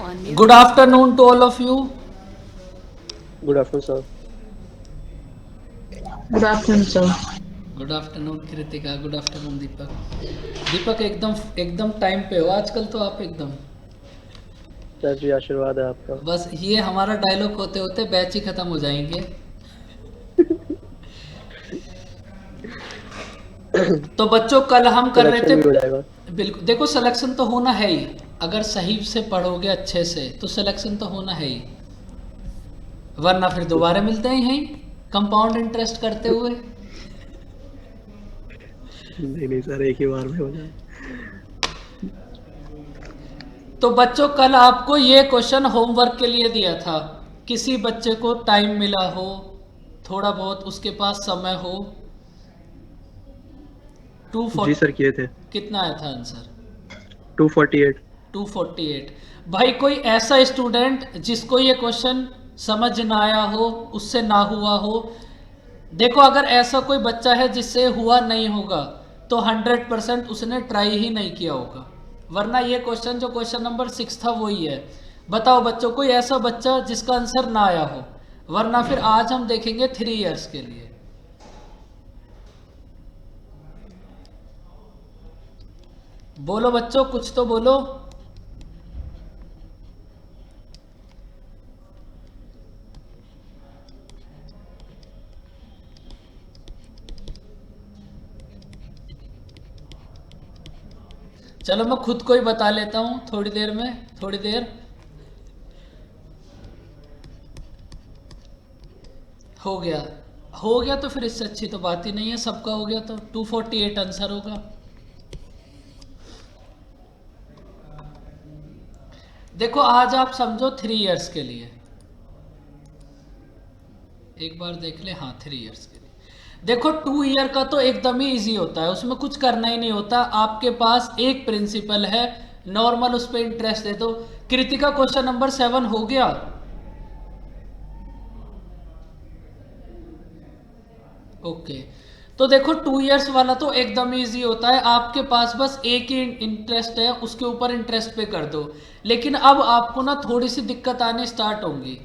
Good afternoon to all of you. Good afternoon, sir. Good afternoon, sir. Good afternoon Kritika, good afternoon Deepak. Deepak एकदम एकदम time पे हो आजकल तो आप एकदम. सर जी, आशीर्वाद है आपका। बस ये हमारा डायलॉग होते होते बैच ही खत्म हो जाएंगे. तो बच्चों कल हम कर रहे सिलेक्शन भी हो थे. जाएगा। बिल्कुल देखो, सिलेक्शन तो होना है ही. अगर सही से पढ़ोगे अच्छे से तो सिलेक्शन तो होना है ही, वरना फिर दोबारा मिलते ही हैं कंपाउंड इंटरेस्ट करते हुए. नहीं नहीं सर, एक ही बार में हो जाए। तो बच्चों कल आपको ये क्वेश्चन होमवर्क के लिए दिया था. किसी बच्चे को टाइम मिला हो, थोड़ा बहुत उसके पास समय हो. जी सर, 240 किए थे। कितना आया था आंसर? 248। 248. भाई कोई ऐसा स्टूडेंट जिसको ये क्वेश्चन समझ ना आया हो, उससे ना हुआ हो. देखो अगर ऐसा कोई बच्चा है जिससे हुआ नहीं होगा तो 100% उसने ट्राई ही नहीं किया होगा, वरना ये क्वेश्चन जो क्वेश्चन नंबर 6 था वही है. बताओ बच्चों, कोई ऐसा बच्चा जिसका आंसर ना आया हो, वरना फिर आज हम देखेंगे 3 इयर्स के लिए. बोलो बच्चों, कुछ तो बोलो. चलो मैं खुद को ही बता लेता हूँ थोड़ी देर में, थोड़ी देर. हो गया. हो गया तो फिर इससे अच्छी तो बात ही नहीं है. सबका हो गया तो 248 आंसर होगा. देखो आज आप समझो 3 इयर्स के लिए. एक बार देख ले. हाँ, 3 इयर्स के लिए. देखो 2 ईयर का तो एकदम ही इजी होता है, उसमें कुछ करना ही नहीं होता. आपके पास एक प्रिंसिपल है, नॉर्मल उस पर इंटरेस्ट दे दो. कृतिका क्वेश्चन नंबर 7 हो गया. ओके. तो देखो 2 इयर्स वाला तो एकदम इजी होता है. आपके पास बस एक ही इंटरेस्ट है, उसके ऊपर इंटरेस्ट पे कर दो. लेकिन अब आपको ना थोड़ी सी दिक्कत आने स्टार्ट होंगी,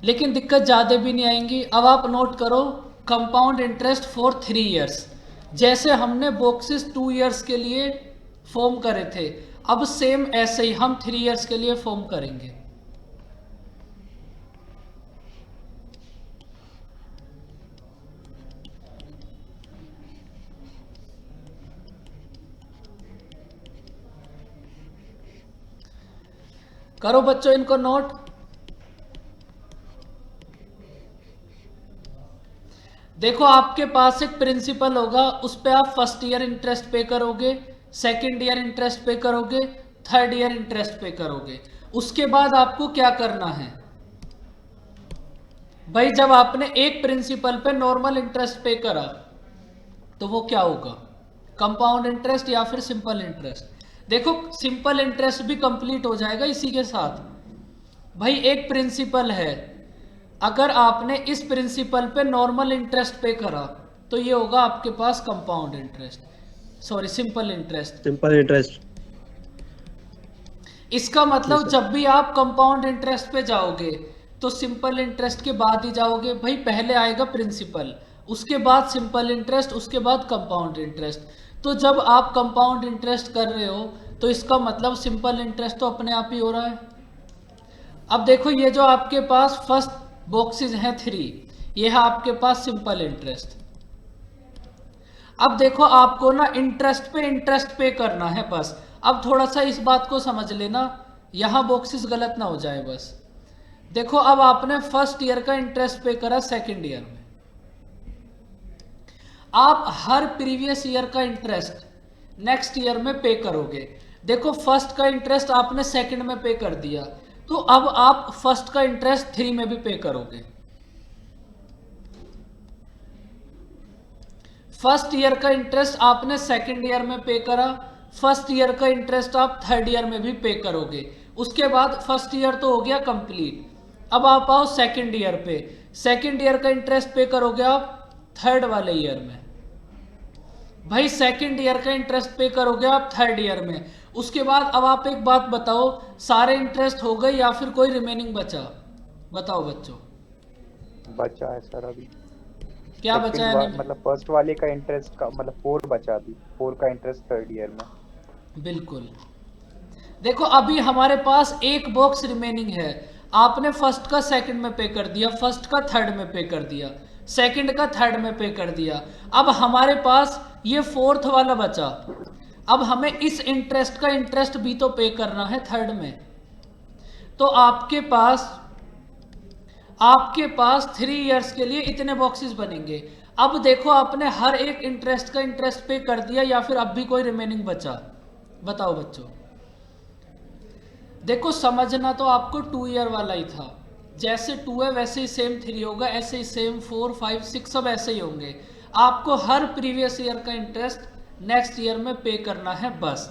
लेकिन दिक्कत ज़्यादा भी नहीं आएंगी. अब आप नोट करो, कंपाउंड इंटरेस्ट फॉर 3 इयर्स. जैसे हमने बॉक्सेस 2 इयर्स के लिए फॉर्म करे थे, अब सेम ऐसे ही हम 3 इयर्स के लिए फॉर्म करेंगे. करो बच्चों इनको नोट. देखो आपके पास एक प्रिंसिपल होगा, उस पर आप फर्स्ट ईयर इंटरेस्ट पे करोगे, सेकेंड ईयर इंटरेस्ट पे करोगे, थर्ड ईयर इंटरेस्ट पे करोगे. उसके बाद आपको क्या करना है भाई? जब आपने एक प्रिंसिपल पे नॉर्मल इंटरेस्ट पे करा तो वो क्या होगा? कंपाउंड इंटरेस्ट या फिर सिंपल इंटरेस्ट? देखो सिंपल इंटरेस्ट भी कंप्लीट हो जाएगा इसी के साथ. भाई एक प्रिंसिपल है, अगर आपने इस प्रिंसिपल पे नॉर्मल इंटरेस्ट पे करा तो ये होगा आपके पास compound interest, sorry simple interest. Simple interest. इसका मतलब जब भी आप कंपाउंड इंटरेस्ट पे जाओगे तो सिंपल इंटरेस्ट के बाद ही जाओगे. भाई पहले आएगा प्रिंसिपल, उसके बाद सिंपल इंटरेस्ट, उसके बाद कंपाउंड इंटरेस्ट. तो जब आप कंपाउंड इंटरेस्ट कर रहे हो तो इसका मतलब सिंपल इंटरेस्ट तो अपने आप ही हो रहा है. अब देखो ये जो आपके पास फर्स्ट बॉक्सेस हैं 3, ये है आपके पास सिंपल इंटरेस्ट. अब देखो आपको ना इंटरेस्ट पे करना है बस. अब थोड़ा सा इस बात को समझ लेना, यहां बॉक्सेस गलत ना हो जाए बस. देखो अब आपने फर्स्ट ईयर का इंटरेस्ट पे करा सेकंड ईयर में, आप हर प्रीवियस ईयर का इंटरेस्ट नेक्स्ट ईयर में पे करोगे. देखो फर्स्ट का इंटरेस्ट आपने सेकंड में पे कर दिया, तो अब आप फर्स्ट का इंटरेस्ट 3 में भी पे करोगे. फर्स्ट ईयर का इंटरेस्ट आपने सेकंड ईयर में पे करा, फर्स्ट ईयर का इंटरेस्ट आप थर्ड ईयर में भी पे करोगे. उसके बाद फर्स्ट ईयर तो हो गया कंप्लीट. अब आप आओ सेकंड ईयर पे, सेकंड ईयर का इंटरेस्ट पे करोगे आप थर्ड वाले ईयर में. भाई सेकंड ईयर का इंटरेस्ट पे करोगे आप थर्ड ईयर में। उसके बाद अब आप एक बात बताओ, सारे इंटरेस्ट हो गए या फिर कोई रिमेनिंग बचा? बताओ बच्चों, बचा है सर अभी। क्या बचा है? नहीं, मतलब फर्स्ट वाले का इंटरेस्ट का मतलब 4 बचा अभी, 4 का इंटरेस्ट थर्ड ईयर में। बिल्कुल। देखो अभी हमारे पास एक बॉक्स रिमेनिंग है। आपने फर्स्ट का सेकंड में पे कर दिया, फर्स्ट का थर्ड में पे कर दिया, सेकंड का थर्ड में पे कर दिया। अब हमारे पास ये फोर्थ वाला बचा। अब हमें इस इंटरेस्ट का इंटरेस्ट भी तो पे करना है थर्ड में। तो आपके पास 3 इयर्स के लिए इतने बॉक्सेस बनेंगे। अब देखो आपने हर एक इंटरेस्ट का इंटरेस्ट पे कर दिया या फिर अब भी कोई रिमेनिंग बचा? बताओ बच्चों। देखो समझना तो आपको 2 ईयर वाला ही था। जैसे 2 है वैसे ही सेम 3 होगा, ऐसे ही सेम 4, 5, 6 सब ऐसे ही होंगे। आपको हर प्रीवियस ईयर का इंटरेस्ट नेक्स्ट ईयर में पे करना है बस।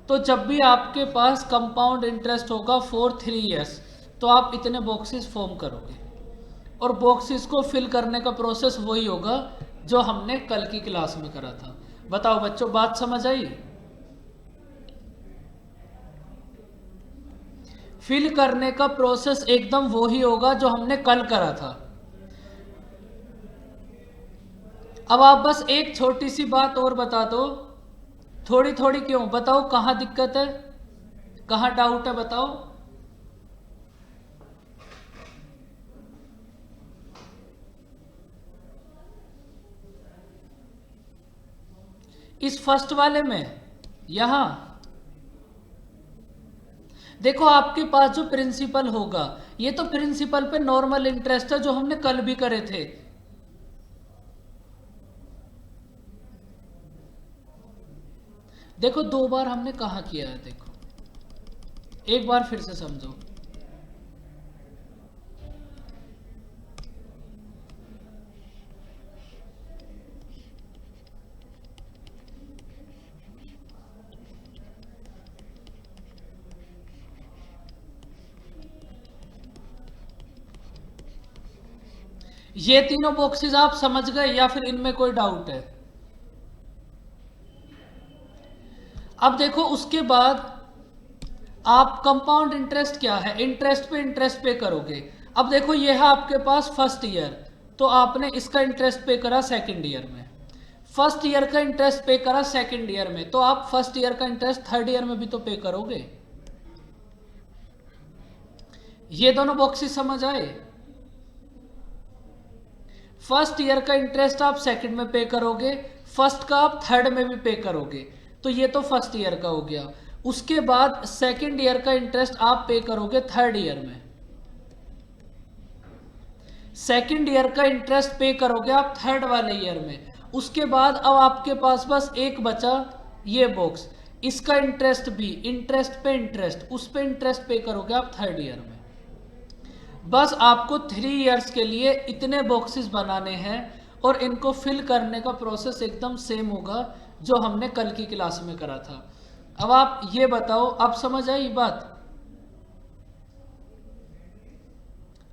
तो जब भी आपके पास कंपाउंड इंटरेस्ट होगा फॉर 3 इयर्स, तो आप इतने बॉक्सेस फॉर्म करोगे और बॉक्सेस को फिल करने का प्रोसेस वही होगा जो हमने कल की क्लास में करा था। बताओ बच्चों, बात समझ आई? फिल करने का प्रोसेस एकदम वही होगा जो हमने कल करा था। अब आप बस एक छोटी सी बात और बता दो, थोड़ी थोड़ी क्यों, बताओ कहाँ दिक्कत है, कहाँ डाउट है, बताओ। इस फर्स्ट वाले में यहां देखो आपके पास जो प्रिंसिपल होगा, ये तो प्रिंसिपल पे नॉर्मल इंटरेस्ट है जो हमने कल भी करे थे। देखो 2 बार हमने कहा किया है, देखो एक बार फिर से समझो। ये तीनों बॉक्सेस आप समझ गए या फिर इनमें कोई डाउट है? अब देखो उसके बाद आप कंपाउंड इंटरेस्ट क्या है, इंटरेस्ट पे इंटरेस्ट पे करोगे। अब देखो ये है आपके पास फर्स्ट ईयर, तो आपने इसका इंटरेस्ट पे करा सेकंड ईयर में, फर्स्ट ईयर का इंटरेस्ट पे करा सेकंड ईयर में, तो आप फर्स्ट ईयर का इंटरेस्ट थर्ड ईयर में भी तो पे करोगे। ये दोनों बॉक्सेस समझ आए? फर्स्ट ईयर का इंटरेस्ट आप सेकंड में पे करोगे, फर्स्ट का आप थर्ड में भी पे करोगे, तो ये तो फर्स्ट ईयर का हो गया। उसके बाद सेकंड ईयर का इंटरेस्ट आप पे करोगे थर्ड ईयर में, सेकंड ईयर का इंटरेस्ट पे करोगे आप थर्ड वाले ईयर में। उसके बाद अब आपके पास बस एक बचा ये बॉक्स, इसका इंटरेस्ट भी, इंटरेस्ट पे इंटरेस्ट, उस पे इंटरेस्ट पे करोगे आप थर्ड ईयर में। बस आपको 3 इयर्स के लिए इतने बॉक्सेस बनाने हैं और इनको फिल करने का प्रोसेस एकदम सेम होगा जो हमने कल की क्लास में करा था। अब आप ये बताओ, अब समझ आई बात?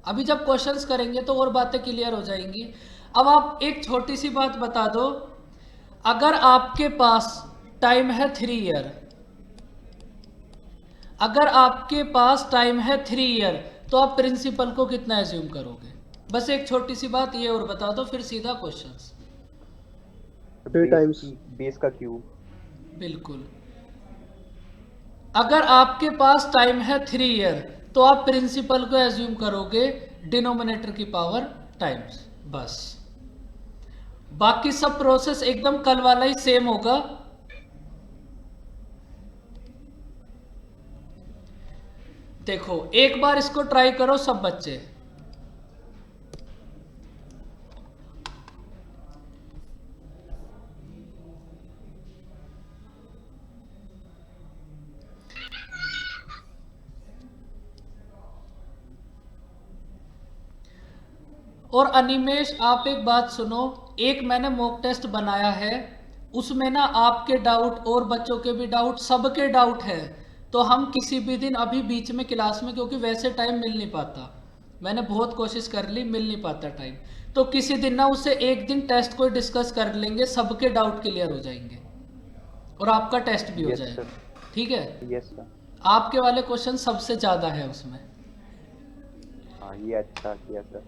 अभी जब क्वेश्चंस करेंगे तो और बातें क्लियर हो जाएंगी। अब आप एक छोटी सी बात बता दो, अगर आपके पास टाइम है 3 ईयर, अगर आपके पास टाइम है 3 ईयर, तो आप प्रिंसिपल को कितना एज्यूम करोगे? बस एक छोटी सी बात ये और बता दो, फिर सीधा क्वेश्चंस। 3 टाइम्स बेस का क्यूब। बिल्कुल। अगर आपके पास टाइम है 3 ईयर, तो आप प्रिंसिपल को एज्यूम करोगे डिनोमिनेटर की पावर टाइम्स, बस। बाकी सब प्रोसेस एकदम कल वाला ही सेम होगा। देखो एक बार इसको ट्राई करो सब बच्चे। और अनिमेश आप एक बात सुनो, एक मैंने मॉक टेस्ट बनाया है, उसमें ना आपके डाउट और बच्चों के भी डाउट, सबके डाउट है। तो हम किसी भी दिन अभी बीच में क्लास में, क्योंकि वैसे टाइम मिल नहीं पाता, मैंने बहुत कोशिश कर ली, मिल नहीं पाता टाइम, तो किसी दिन ना उससे एक दिन टेस्ट को डिस्कस कर लेंगे, सबके डाउट क्लियर हो जाएंगे और आपका टेस्ट भी हो यस जाएगा। सर। ठीक है, यस सर। आपके वाले क्वेश्चन सबसे ज़्यादा है उसमें। हाँ, ये अच्छा किया सर।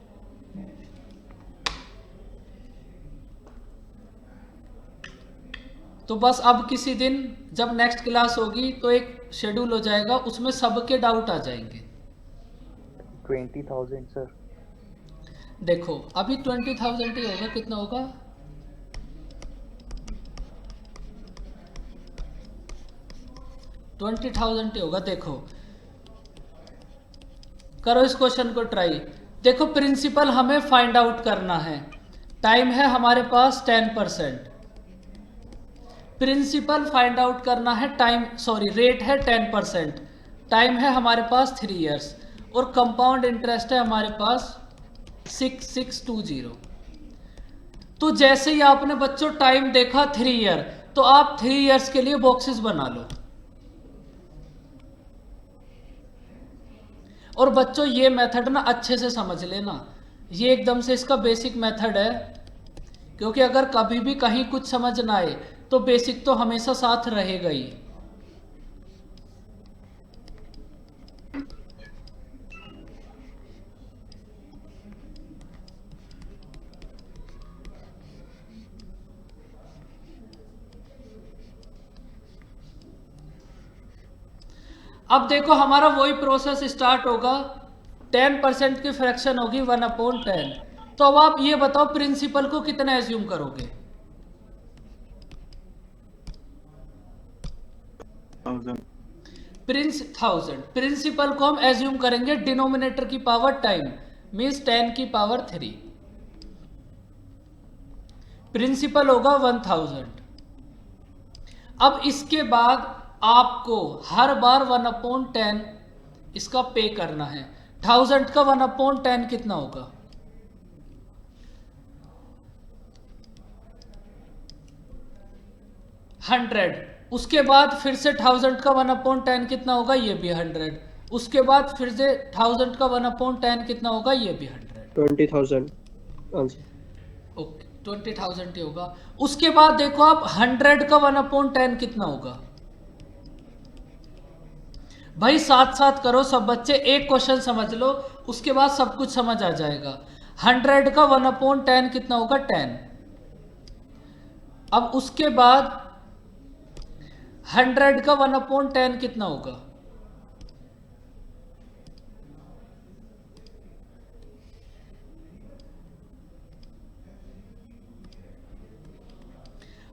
तो बस अब किसी दिन जब नेक्स्ट क्लास होगी तो एक शेड्यूल हो जाएगा, उसमें सबके डाउट आ जाएंगे। 20,000 सर। देखो अभी 20,000 ही होगा, कितना होगा? 20,000 ही होगा। देखो करो इस क्वेश्चन को ट्राई। देखो प्रिंसिपल हमें फाइंड आउट करना है, टाइम है हमारे पास 10%। प्रिंसिपल फाइंड आउट करना है, टाइम सॉरी रेट है 10%, टाइम है हमारे पास 3 इयर्स और कंपाउंड इंटरेस्ट है हमारे पास 6620। तो जैसे ही आपने बच्चों टाइम देखा 3 ईयर, तो आप 3 इयर्स के लिए बॉक्सेस बना लो। और बच्चों ये मेथड ना अच्छे से समझ लेना, ये एकदम से इसका बेसिक मेथड है, क्योंकि अगर कभी भी कहीं कुछ समझ ना आए तो बेसिक तो हमेशा साथ रहेगा ही। अब देखो हमारा वही प्रोसेस स्टार्ट होगा, 10% की फ्रैक्शन होगी 1/10। तो अब आप ये बताओ प्रिंसिपल को कितना एज्यूम करोगे? 1000। प्रिंसिपल को हम एज्यूम करेंगे डिनोमिनेटर की पावर टाइम, मीन्स 10 की पावर 3। प्रिंसिपल होगा 1000। अब इसके बाद आपको हर बार 1/10 इसका पे करना है। 1000 का 1/10 कितना होगा? 100। उसके बाद फिर से 1000 का 1/10 कितना होगा? ये भी 100। उसके बाद फिर से 1000 का 1/10 कितना होगा? ये भी 100। 20,000 आंसर। ओके 20,000 ही होगा। उसके बाद देखो आप 100 का 1/10 कितना होगा? भाई साथ साथ करो सब बच्चे, एक क्वेश्चन समझ लो उसके बाद सब कुछ समझ आ जाएगा। 100 का 1/10 कितना होगा? 10। अब उसके बाद 100 का 1/10 कितना होगा?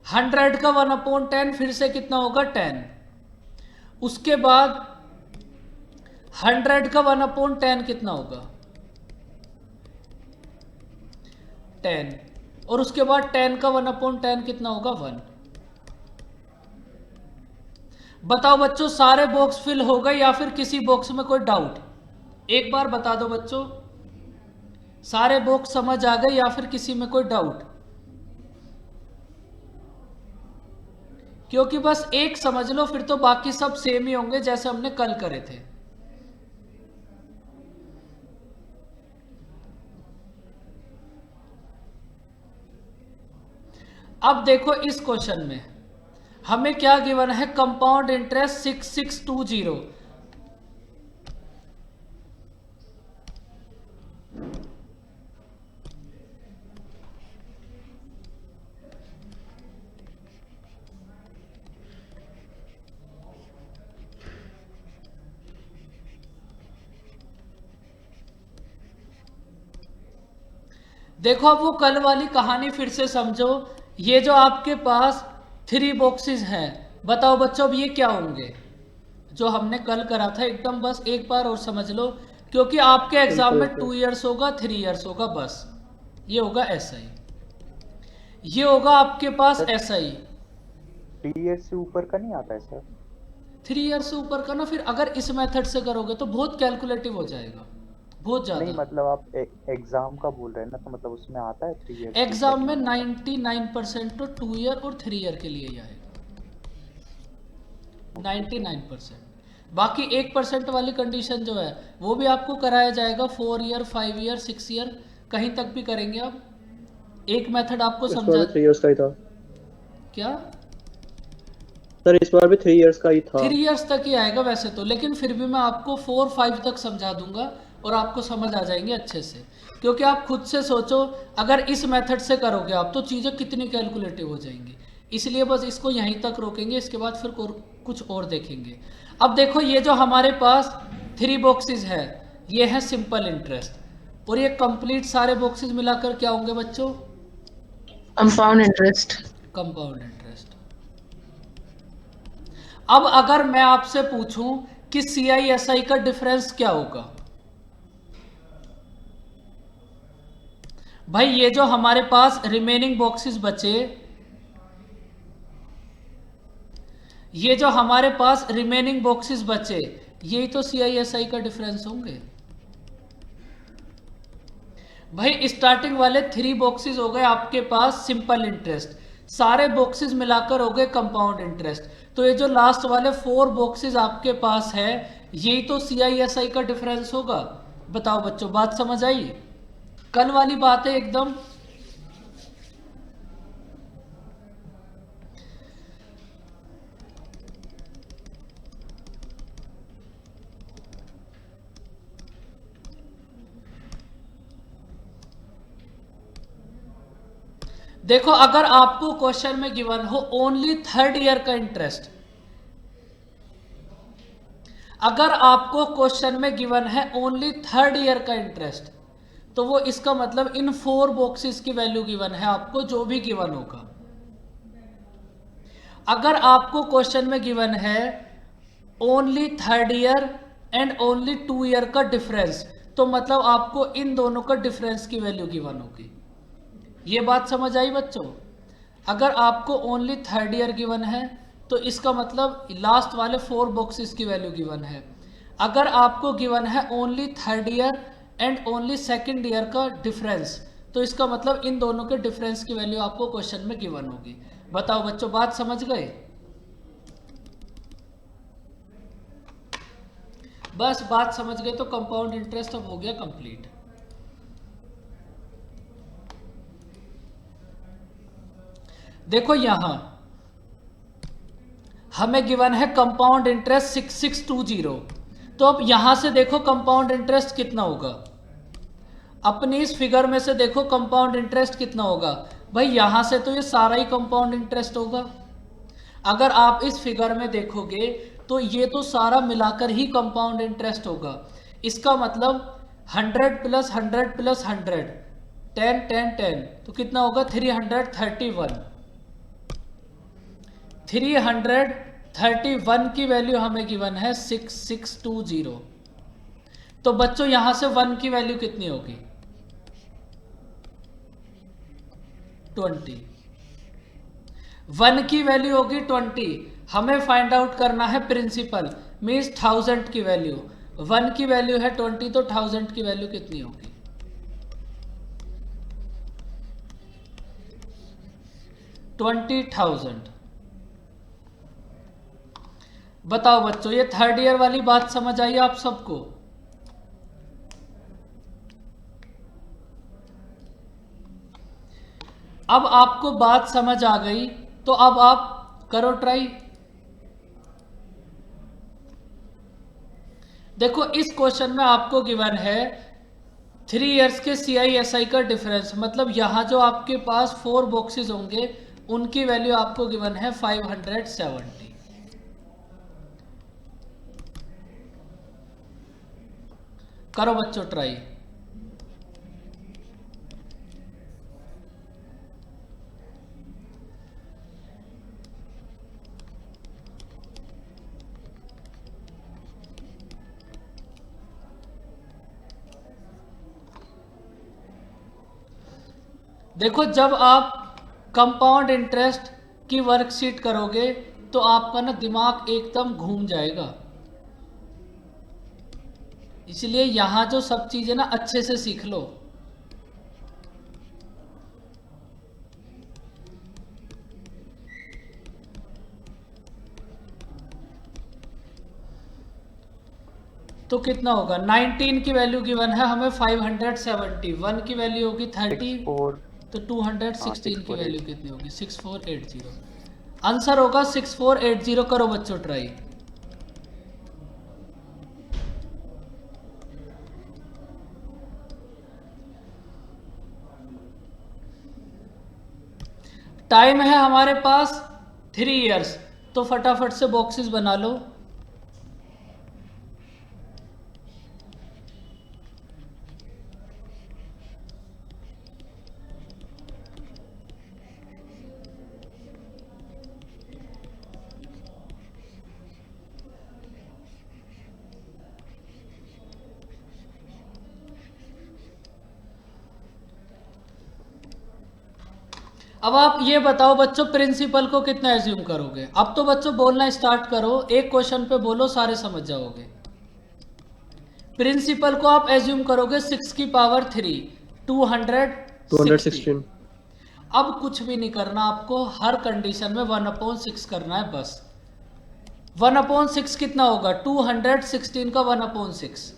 100 का 1/10 फिर से कितना होगा? 10। उसके बाद 100 का 1/10 कितना होगा? 10। और उसके बाद 10 का 1/10 कितना होगा? 1। बताओ बच्चों सारे बॉक्स फिल हो गए या फिर किसी बॉक्स में कोई डाउट? एक बार बता दो बच्चों, सारे बॉक्स समझ आ गए या फिर किसी में कोई डाउट? क्योंकि बस एक समझ लो फिर तो बाकी सब सेम ही होंगे जैसे हमने कल करे थे। अब देखो इस क्वेश्चन में हमें क्या गिवन है? Compound interest 6620। देखो अब वो कल वाली कहानी फिर से समझो। ये जो आपके पास 3 बॉक्सेस हैं, बताओ बच्चों अब ये क्या होंगे? जो हमने कल करा था एकदम बस एक बार और समझ लो, क्योंकि आपके एग्जाम में 2 इयर्स होगा 3 इयर्स होगा, बस ये होगा SI, ये होगा आपके पास SI। 3 इयर्स से ऊपर का नहीं आता है सर? 3 इयर्स से ऊपर का ना, फिर अगर इस मेथड से करोगे तो बहुत कैलकुलेटिव हो जाएगा, बहुत नहीं ज्यादा। मतलब आप एग्जाम का बोल रहे हैं ना, तो मतलब उसमें आता है 3 इयर्स? एग्जाम में 99% तो 2 ईयर और 3 ईयर के लिए ही आएगा, 99%। बाकी 1% वाली कंडीशन जो है वो भी आपको कराया जाएगा 4 ईयर 5 ईयर 6 ईयर, कहीं तक भी करेंगे आप? एक मेथड आपको इस बार समझा। भी 3 इयर्स का ही था क्या? सर, इस बार भी 3 इयर्स का ही था। 3 इयर्स तक ही आएगा वैसे तो, लेकिन फिर भी मैं आपको 4-5 तक समझा दूंगा और आपको समझ आ जाएंगे अच्छे से। क्योंकि आप खुद से सोचो, अगर इस मेथड से करोगे आप तो चीज़ें कितनी कैलकुलेटिव हो जाएंगी। इसलिए बस इसको यहीं तक रोकेंगे, इसके बाद फिर कुछ और देखेंगे। अब देखो, ये जो हमारे पास 3 बॉक्सेस है, ये है सिंपल इंटरेस्ट, और ये कंप्लीट सारे बॉक्सेस मिलाकर क्या होंगे बच्चों? Compound interest. Compound interest. अब अगर मैं आपसे पूछूं कि CISI का डिफरेंस क्या होगा? भाई ये जो हमारे पास रिमेनिंग बॉक्सेस बचे, ये जो हमारे पास रिमेनिंग बॉक्सेस बचे, यही तो CISI का डिफरेंस होंगे। भाई स्टार्टिंग वाले 3 बॉक्सेस हो गए आपके पास सिंपल इंटरेस्ट, सारे बॉक्सेस मिलाकर हो गए कंपाउंड इंटरेस्ट। तो ये जो लास्ट वाले 4 बॉक्सेस आपके पास है, यही तो CISI का डिफरेंस होगा। बताओ बच्चों, बात समझ आई? कल वाली बात है एकदम। देखो, अगर आपको क्वेश्चन में गिवन हो ओनली 3rd ईयर का इंटरेस्ट, अगर आपको क्वेश्चन में गिवन है ओनली 3rd ईयर का इंटरेस्ट, तो वो इसका मतलब इन 4 बॉक्सेस की वैल्यू गिवन है आपको, जो भी गिवन होगा। अगर आपको क्वेश्चन में गिवन है only 3rd year and only 2 year का डिफरेंस, तो मतलब आपको इन दोनों का डिफरेंस की वैल्यू गिवन होगी। ये बात समझ आई बच्चों? अगर आपको ओनली 3rd ईयर गिवन है तो इसका मतलब लास्ट वाले 4 बॉक्सेस की वैल्यू गिवन है। अगर आपको गिवन है only 3rd year and only 2nd year का डिफरेंस, तो इसका मतलब इन दोनों के डिफरेंस की वैल्यू आपको क्वेश्चन में गिवन होगी। बताओ बच्चों, बात समझ गए? बस बात समझ गए तो कंपाउंड इंटरेस्ट अब हो गया कंप्लीट। देखो यहां हमें गिवन है कंपाउंड इंटरेस्ट 6620, तो अब यहां से देखो कंपाउंड इंटरेस्ट कितना होगा। अपनी इस फिगर में से देखो कंपाउंड इंटरेस्ट कितना होगा। भाई यहां से तो ये सारा ही कंपाउंड इंटरेस्ट होगा। अगर आप इस फिगर में देखोगे तो ये तो सारा मिलाकर ही कंपाउंड इंटरेस्ट होगा। इसका मतलब 100 + 100 + 100, 10 10 10, तो कितना होगा? 331। 331 की वैल्यू हमें गिवन है 6620। तो बच्चों यहां से 1 की वैल्यू कितनी होगी? 20। 1 की वैल्यू होगी 20। हमें फाइंड आउट करना है प्रिंसिपल, मीन्स 1000 की वैल्यू। 1 की वैल्यू है 20, तो 1000 की वैल्यू कितनी होगी? 20,000। बताओ बच्चों, ये 3rd ईयर वाली बात समझ आई आप सबको? अब आपको बात समझ आ गई तो अब आप करो ट्राई। देखो इस क्वेश्चन में आपको गिवन है 3 इयर्स के CISI का डिफरेंस, मतलब यहां जो आपके पास 4 बॉक्सेस होंगे उनकी वैल्यू आपको गिवन है 570। करो बच्चों ट्राई। देखो जब आप कंपाउंड इंटरेस्ट की वर्कशीट करोगे तो आपका ना दिमाग एकदम घूम जाएगा। इसलिए यहां जो सब चीजें ना अच्छे से सीख लो। तो कितना होगा? 19 की वैल्यू गिवन है हमें 570, 1 की वैल्यू होगी 30, 64 तो 216 की 6480 वैल्यू कितनी होगी? 6480। आंसर होगा 6480। करो बच्चों ट्राई। टाइम है हमारे पास 3 इयर्स, तो फटाफट से बॉक्सेस बना लो। अब आप ये बताओ बच्चों, प्रिंसिपल को कितना एज्यूम करोगे? अब तो बच्चों बोलना स्टार्ट करो, एक क्वेश्चन पे बोलो, सारे समझ जाओगे। प्रिंसिपल को आप एज्यूम करोगे 6 की पावर 3, 260। 216। अब कुछ भी नहीं करना आपको, हर कंडीशन में 1/6 करना है बस। 1/6 कितना होगा? 216 का 1/6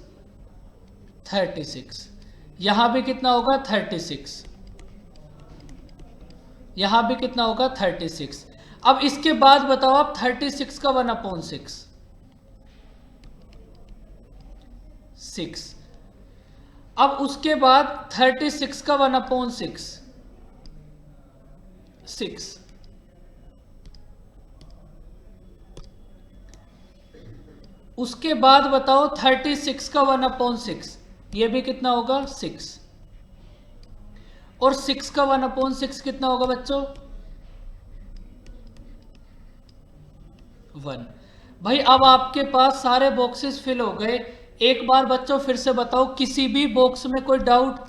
36। यहां भी कितना होगा? 36। यहां भी कितना होगा? 36। अब इसके बाद बताओ आप 36 का 1/6 6। अब उसके बाद 36 का 1/6 6। उसके बाद बताओ 36 का 1/6, ये भी कितना होगा? 6। और 6 का 1/6 कितना होगा बच्चों? 1। भाई अब आपके पास सारे बॉक्सेस फिल हो गए। एक बार बच्चों फिर से बताओ, किसी भी बॉक्स में कोई डाउट?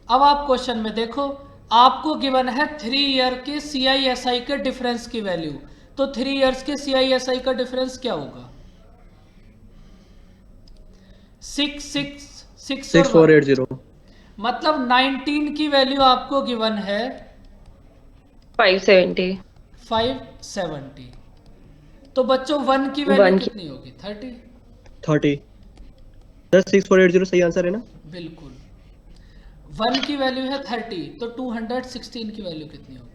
अब आप क्वेश्चन में देखो, आपको गिवन है 3 ईयर के CISI के डिफरेंस की वैल्यू, तो 3 इयर्स के CISI का डिफरेंस क्या होगा? 6 6 6 और 1, 6480। मतलब 19 की वैल्यू आपको गिवन है 570 570। तो बच्चों 1 की वैल्यू 1 की कितनी होगी? 30। 30। सर 6480 सही आंसर है ना? बिल्कुल। 1 की वैल्यू है 30, तो 216 की वैल्यू कितनी होगी?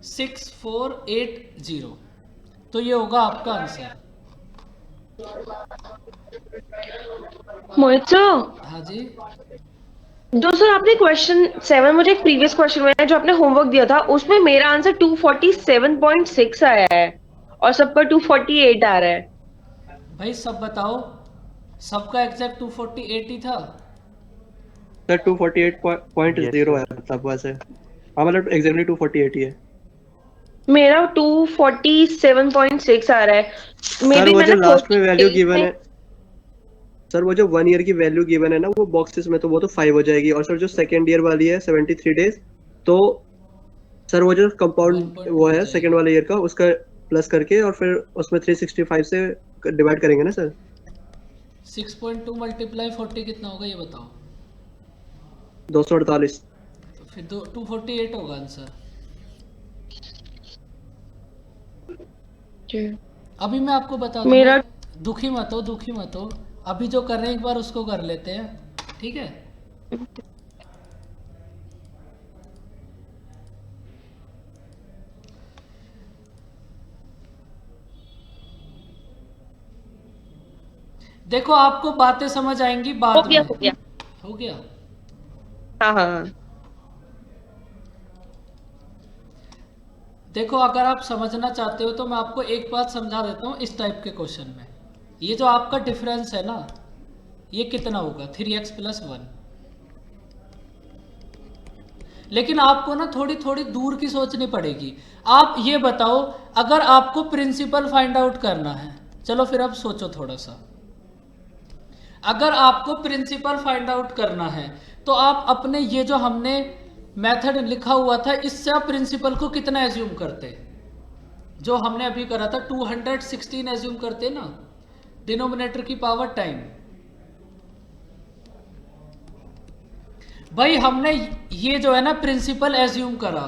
सिक्स 480। तो ये होगा आपका आंसर। मोहित सर, हाँ जी। जो सर आपने क्वेश्चन 7, मुझे एक प्रीवियस क्वेश्चन में जो आपने होमवर्क दिया था, उसमें मेरा आंसर 247.6 आया है और सबका 248 आ रहा है। भाई सब बताओ, सबका एग्जैक्ट 248 ही था। सर 248.0 Yes, है sir. मतलब वैसे। हाँ मतलब एग्जैक्टली 248 ही है। मेरा 247.6 आ रहा है। मे सर बी वो जो मैंने लास्ट में वैल्यू 48 गिवन में। है, सर वो जो 1 ईयर की वैल्यू गिवन है ना वो बॉक्सेस में, तो वो तो 5 हो जाएगी। और सर जो सेकेंड ईयर वाली है 73 डेज, तो सर वो जो कंपाउंड 1.2 वो हो है सेकेंड जाएगी। वाले ईयर का, उसका प्लस करके और फिर उसमें 365 से डिवाइड करेंगे ना सर। 6.2 मल्टीप्लाई 40 कितना होगा ये बताओ? 248। तो फिर 248 होगा आंसर। अभी मैं आपको बता दूं मेरा भाई, दुखी मत हो, दुखी मत हो। अभी जो कर रहे हैं एक बार उसको कर लेते हैं, ठीक है? देखो आपको बातें समझ आएंगी हो बाद गया, में। हो गया। हो गया। हाँ हाँ हाँ। देखो अगर आप समझना चाहते हो तो मैं आपको एक बात समझा देता हूँ। इस टाइप के क्वेश्चन में ये जो आपका डिफरेंस है ना, ये कितना होगा? 3x + 1। लेकिन आपको ना थोड़ी थोड़ी दूर की सोचनी पड़ेगी। आप ये बताओ, अगर आपको प्रिंसिपल फाइंड आउट करना है, चलो फिर अब सोचो थोड़ा सा। अगर आपको प्रिंसिपल फाइंड आउट करना है तो आप अपने ये जो हमने मेथड लिखा हुआ था, इससे आप प्रिंसिपल को कितना एज्यूम करते? जो हमने अभी करा था 216 एज्यूम करते ना, डिनोमिनेटर की पावर टाइम। भाई हमने ये जो है ना प्रिंसिपल एज्यूम करा,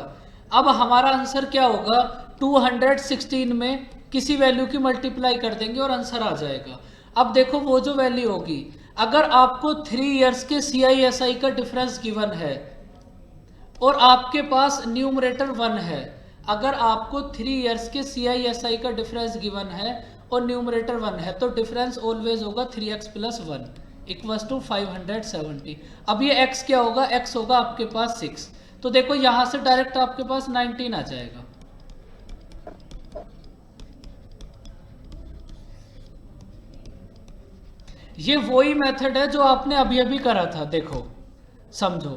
अब हमारा आंसर क्या होगा, 216 में किसी वैल्यू की मल्टीप्लाई कर देंगे और आंसर आ जाएगा। अब देखो वो जो वैल्यू होगी, अगर आपको 3 इयर्स के CISI का डिफरेंस गिवन है और आपके पास न्यूमरेटर 1 है, अगर आपको 3 इयर्स के CISI का डिफरेंस गिवन है और न्यूमरेटर 1 है, तो डिफरेंस ऑलवेज होगा 3x + 1 इक्वल्स टू 570। अब ये x क्या होगा, x होगा आपके पास 6, तो देखो यहां से डायरेक्ट आपके पास 19 आ जाएगा। ये वही मेथड है जो आपने अभी अभी करा था, देखो समझो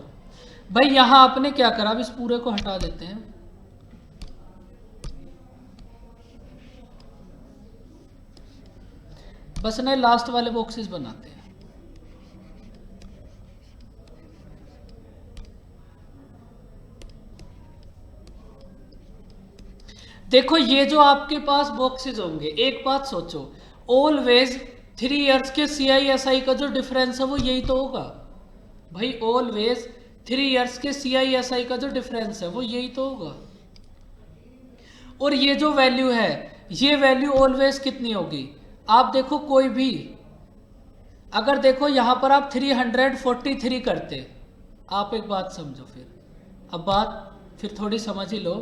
भाई। यहां आपने क्या करा, अब इस पूरे को हटा देते हैं। बस नए लास्ट वाले बॉक्सेस बनाते हैं। देखो ये जो आपके पास बॉक्सेस होंगे, एक बात सोचो, ऑलवेज 3 इयर्स के CISI का जो डिफरेंस है वो यही तो होगा भाई। ऑलवेज 3 इयर्स के CISI का जो डिफरेंस है वो यही तो होगा। और ये जो वैल्यू है, ये वैल्यू ऑलवेज कितनी होगी, आप देखो कोई भी, अगर देखो यहां पर आप 343 करते, आप एक बात समझो, फिर अब बात फिर थोड़ी समझ ही लो।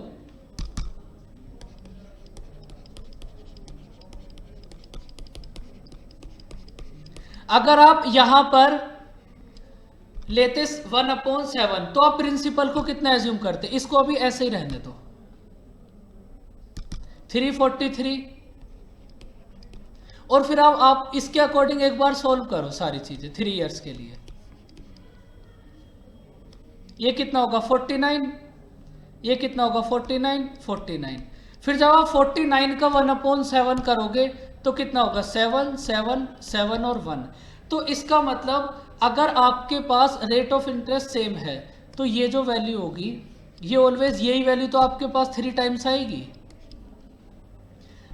अगर आप यहां पर लेते 1/7, तो आप प्रिंसिपल को कितना एज्यूम करते, इसको अभी ऐसे ही रहने दो, 343, और फिर आप इसके अकॉर्डिंग एक बार सॉल्व करो सारी चीजें 3 इयर्स के लिए। ये कितना होगा 49, ये कितना होगा 49, 49। फिर जब आप 49 का 1/7 करोगे तो कितना होगा 7, 7, 7 और 1। तो इसका मतलब अगर आपके पास रेट ऑफ इंटरेस्ट सेम है तो ये जो वैल्यू होगी, ये ऑलवेज यही वैल्यू तो आपके पास 3 टाइम्स आएगी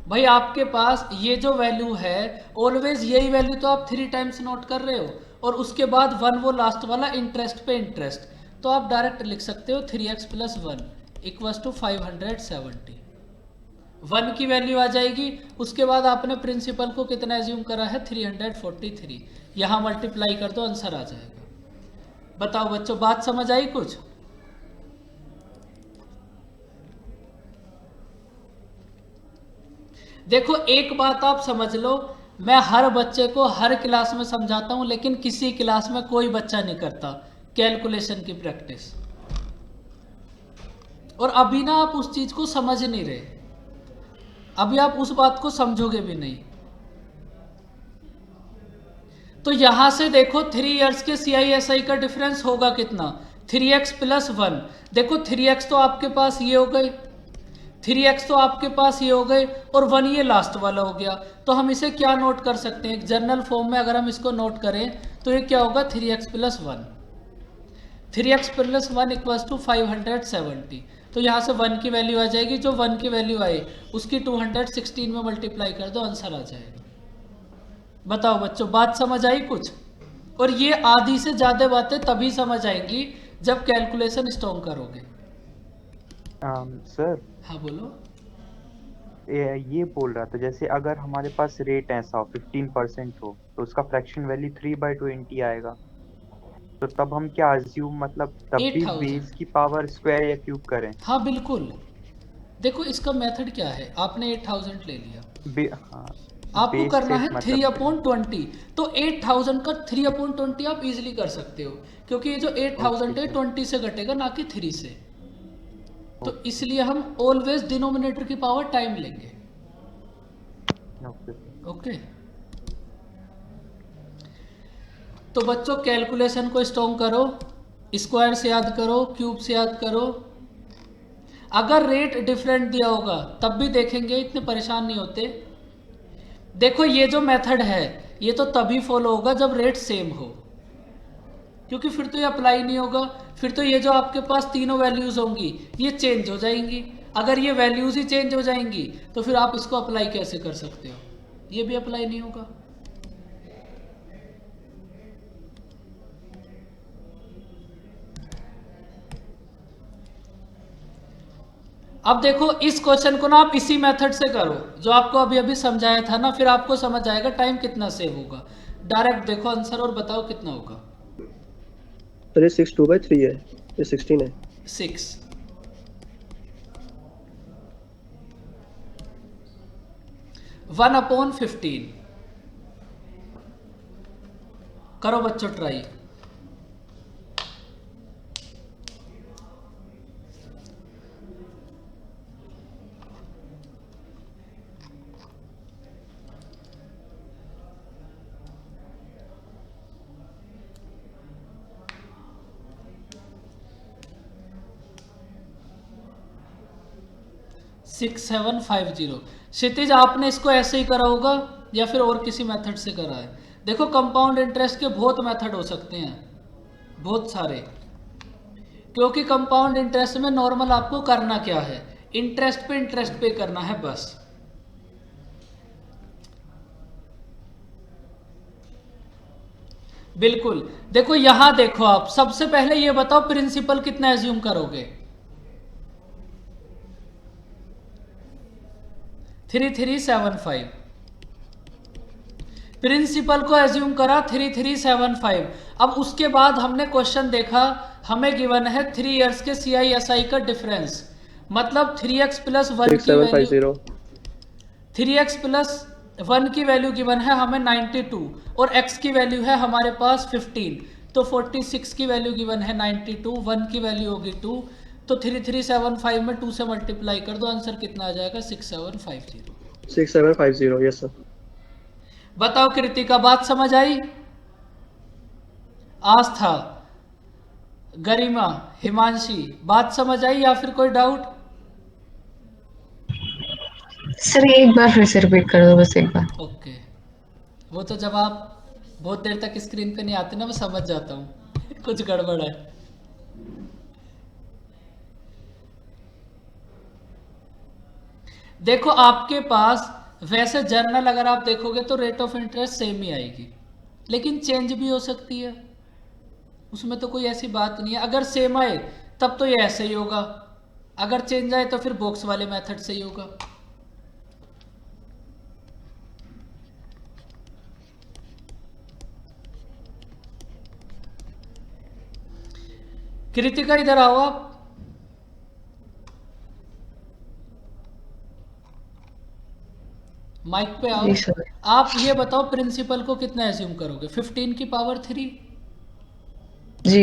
भाई। आपके पास ये जो वैल्यू है ऑलवेज यही वैल्यू तो आप 3 टाइम्स नोट कर रहे हो, और उसके बाद 1 वो लास्ट वाला इंटरेस्ट पे इंटरेस्ट, तो आप डायरेक्ट लिख सकते हो 3x + 1 इक्वल्स टू 570। 1 की वैल्यू आ जाएगी, उसके बाद आपने प्रिंसिपल को कितना एज्यूम करा है 343, यहां मल्टीप्लाई कर दो, आंसर आ जाएगा। बताओ बच्चों, बात समझ आई कुछ? देखो एक बात आप समझ लो, मैं हर बच्चे को हर क्लास में समझाता हूं, लेकिन किसी क्लास में कोई बच्चा नहीं करता कैलकुलेशन की प्रैक्टिस, और अभी ना आप उस चीज को समझ नहीं रहे, अभी आप उस बात को समझोगे भी नहीं। तो यहां से देखो 3 इयर्स के CISI का डिफरेंस होगा कितना, 3x + 1। देखो 3x तो आपके पास ये हो गए, 3x तो आपके पास ये हो गए, और 1 ये लास्ट वाला हो गया। तो हम इसे क्या नोट कर सकते हैं, जर्नल फॉर्म में अगर हम इसको नोट करें तो ये क्या होगा 3x + 1, 3x + 1 इक्वल्स टू 570। तो यहाँ से 1 की वैल्यू आ जाएगी, जो 1 की वैल्यू आए उसकी 216 में मल्टीप्लाई कर दो, आंसर आ जाएगा। बताओ बच्चों, बात समझ आई कुछ? और ये आधी से ज़्यादा बातें तभी समझ आएंगी जब कैलकुलेशन स्ट्रॉन्ग करोगे। सर हाँ बोलो। ये बोल रहा था, जैसे अगर हमारे पास रेट ऐसा 15% हो तो उसका फ्रैक्शन वैल्यू 3/20 आएगा, तो तब हम क्या अज्यूम, मतलब तब भी 8000। बेस की पावर स्क्वायर या क्यूब करें? हाँ बिल्कुल, देखो इसका मेथड क्या है, आपने 8000 ले लिया, हाँ, आपको बेस करना से है मतलब 3/20, तो 8000 का 3/20 आप इजीली कर सकते हो, क्योंकि ये जो 8000 है 20 से घटेगा, ना कि 3 से। तो इसलिए हम ऑलवेज डिनोमिनेटर की पावर टाइम लेंगे। ओके तो बच्चों कैलकुलेशन को स्ट्रॉन्ग करो, स्क्वायर से याद करो, क्यूब से याद करो। अगर रेट डिफरेंट दिया होगा तब भी देखेंगे, इतने परेशान नहीं होते। देखो ये जो मेथड है ये तो तभी फॉलो होगा जब रेट सेम हो, क्योंकि फिर तो ये अप्लाई नहीं होगा, फिर तो ये जो आपके पास तीनों वैल्यूज होंगी ये चेंज हो जाएंगी। अगर ये वैल्यूज ही चेंज हो जाएंगी तो फिर आप इसको अप्लाई कैसे कर सकते हो, ये भी अप्लाई नहीं होगा। अब देखो इस क्वेश्चन को ना आप इसी मेथड से करो जो आपको अभी अभी समझाया था ना, फिर आपको समझ आएगा टाइम कितना सेव होगा। डायरेक्ट देखो आंसर और बताओ कितना होगा। सर ये 6 2/3 है, ये 16 है। 6 1/15 करो बच्चों ट्राई। सिक्स 750। क्षितिज आपने इसको ऐसे ही करा होगा या फिर और किसी मेथड से करा है? देखो कंपाउंड इंटरेस्ट के बहुत मेथड हो सकते हैं, बहुत सारे, क्योंकि कंपाउंड इंटरेस्ट में नॉर्मल आपको करना क्या है, इंटरेस्ट पे करना है बस। बिल्कुल। देखो यहां देखो, आप सबसे पहले ये बताओ प्रिंसिपल कितना एज्यूम करोगे? 3375। प्रिंसिपल को एज्यूम करा 3375। अब उसके बाद हमने क्वेश्चन देखा, हमें गिवन है 3 इयर्स के CISI का डिफरेंस, मतलब 3x + 1 की वैल्यू 3x + 1 की वैल्यू गिवन है हमें 92 और x की वैल्यू है हमारे पास 15, तो 46 की वैल्यू गिवन है 92, 1 की वैल्यू होगी 2, तो 3375 में 2 से मल्टीप्लाई कर दो, आंसर कितना आ जाएगा? 6750। 6750, यस सर। बताओ कृतिका, बात समझ आई? आस्था, गरिमा, हिमांशी, बात समझ आई या फिर कोई डाउट? सर एक बार फिर से रिपीट कर दो, बस एक बार। ओके। वो तो जब आप बहुत देर तक स्क्रीन पे नहीं आते ना, मैं समझ जाता हूँ कुछ गड़बड़ है। देखो आपके पास वैसे जर्नल अगर आप देखोगे तो रेट ऑफ इंटरेस्ट सेम ही आएगी, लेकिन चेंज भी हो सकती है, उसमें तो कोई ऐसी बात नहीं है। अगर सेम आए तब तो ये ऐसे ही होगा, अगर चेंज आए तो फिर बॉक्स वाले मेथड से ही होगा। कृतिका इधर आओ आप। माइक पे आओ। जी सर। आप ये बताओ प्रिंसिपल को कितना एज्यूम करोगे? 15 की पावर 3। जी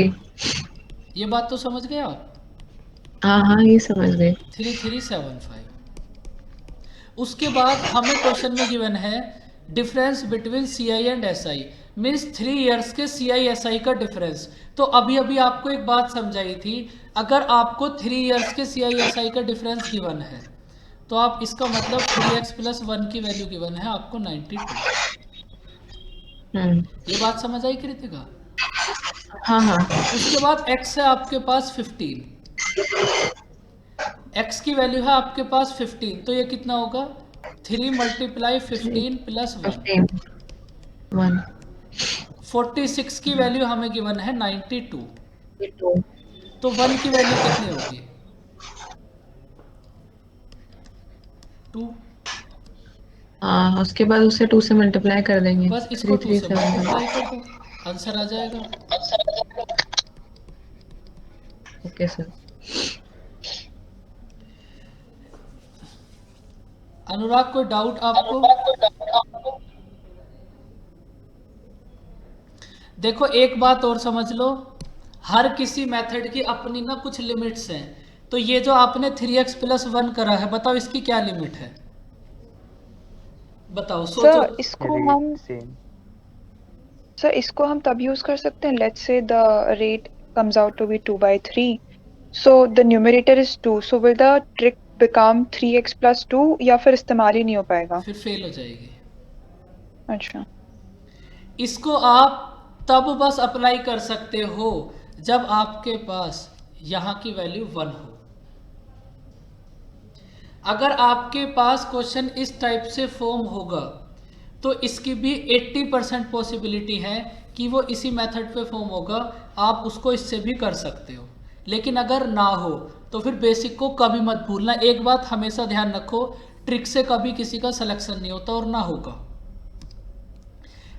ये बात तो समझ गए आप? हाँ हाँ, ये समझ गए। 3375। उसके बाद हमें क्वेश्चन में गिवन है difference between CI and SI, means 3 years के CI/SI का डिफरेंस। तो अभी अभी आपको एक बात समझाई थी, अगर आपको 3 इयर्स के CI/SI का डिफरेंस गिवन है तो आप इसका मतलब 3x + 1 की वैल्यू गिवन है आपको 92। ये बात समझ आई कृतिका? हाँ हाँ। उसके बाद x है आपके पास 15, x की वैल्यू है आपके पास 15, तो ये कितना होगा? 3 × 15 + 1। 1 46 की वैल्यू हमें गिवन है 92, तो 1 की वैल्यू कितनी होगी? 2। हाँ, उसके बाद उसे 2 से मल्टीप्लाई कर देंगे। बस इसको 2 से 3375। मल्टीप्लाई कर दो, आंसर आ जाएगा। Okay sir. अनुराग कोई डाउट आपको? देखो एक बात और समझ लो, हर किसी मेथड की अपनी ना कुछ लिमिट्स हैं। तो ये जो आपने 3x + 1 करा है, बताओ इसकी क्या लिमिट है? बताओ सोचो। सर इसको हम तब यूज कर सकते हैं, let's say the rate comes out to be 2/3, so the numerator is 2, so will the trick become 3x + 2 या फिर इस्तेमाल ही नहीं हो पाएगा? फिर फेल हो जाएगी। अच्छा, इसको आप तब बस अप्लाई कर सकते हो जब आपके पास यहाँ की वैल्यू 1 हो। अगर आपके पास क्वेश्चन इस टाइप से फॉर्म होगा तो इसकी भी 80% पॉसिबिलिटी है कि वो इसी मेथड पे फॉर्म होगा, आप उसको इससे भी कर सकते हो। लेकिन अगर ना हो तो फिर बेसिक को कभी मत भूलना। एक बात हमेशा ध्यान रखो, ट्रिक से कभी किसी का सिलेक्शन नहीं होता और ना होगा।